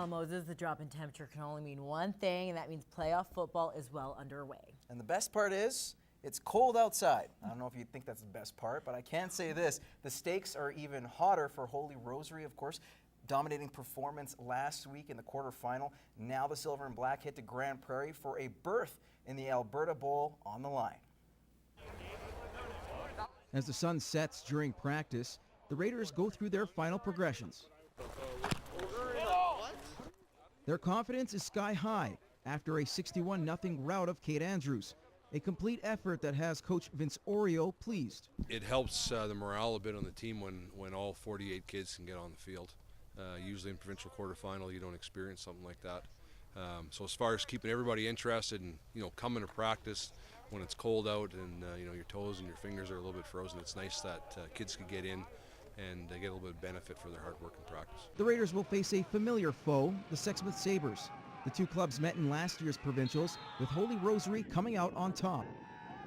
Well, Moses, the drop in temperature can only mean one thing, and that means playoff football is well underway. And the best part is, it's cold outside. I don't know if you think that's the best part, but I can say this. The stakes are even hotter for Holy Rosary, of course. Dominating performance last week in the quarterfinal. Now the Silver and Black hit to Grand Prairie for a berth in the Alberta Bowl on the line. As the sun sets during practice, the Raiders go through their final progressions. Their confidence is sky high after a 61-0 rout of Kate Andrews. A complete effort that has Coach Vince Oreo pleased. It helps the morale a bit on the team when all 48 kids can get on the field. Usually in provincial quarterfinal, you don't experience something like that. So as far as keeping everybody interested and coming to practice when it's cold out and your toes and your fingers are a little bit frozen, it's nice that kids can get in and get a little bit of benefit for their hard work and practice. The Raiders will face a familiar foe, the Sexsmith Sabres. The two clubs met in last year's provincials, with Holy Rosary coming out on top.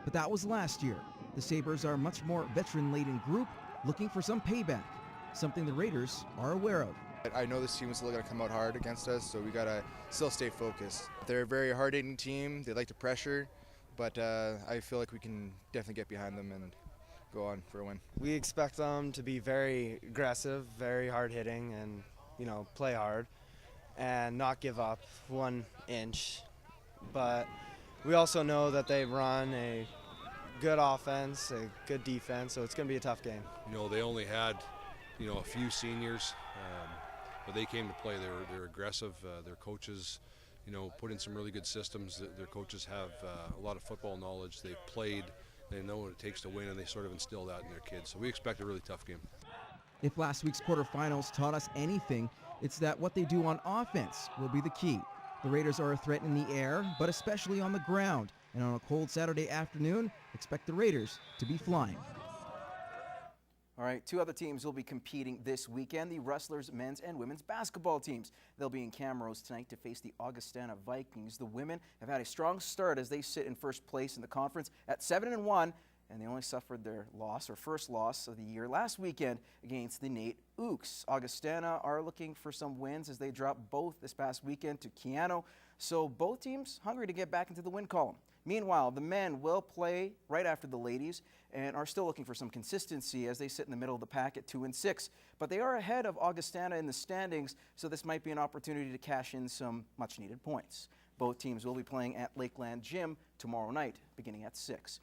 But that was last year. The Sabres are a much more veteran-laden group, looking for some payback, something the Raiders are aware of. I know this team is still going to come out hard against us, so we got to still stay focused. They're a very hard-hitting team. They like to pressure, but I feel like we can definitely get behind them and go on for a win. We expect them to be very aggressive, very hard-hitting, and play hard and not give up 1 inch. But we also know that they run a good offense, a good defense, so it's going to be a tough game. They only had a few seniors, but they came to play. They're aggressive. Their coaches put in some really good systems. Their coaches have a lot of football knowledge. They've played, they know what it takes to win, and they sort of instill that in their kids. So we expect a really tough game. If last week's quarterfinals taught us anything, it's that what they do on offense will be the key. The Raiders are a threat in the air, but especially on the ground. And on a cold Saturday afternoon, expect the Raiders to be flying. All right, 2 other teams will be competing this weekend, the Rustlers men's and women's basketball teams. They'll be in Camrose tonight to face the Augustana Vikings. The women have had a strong start as they sit in first place in the conference at 7-1, and they only suffered their first loss of the year last weekend against the Nate Ooks. Augustana are looking for some wins as they dropped both this past weekend to Keano, so both teams hungry to get back into the win column. Meanwhile, the men will play right after the ladies and are still looking for some consistency as they sit in the middle of the pack at 2-6. But they are ahead of Augustana in the standings, so this might be an opportunity to cash in some much-needed points. Both teams will be playing at Lakeland Gym tomorrow night, beginning at 6.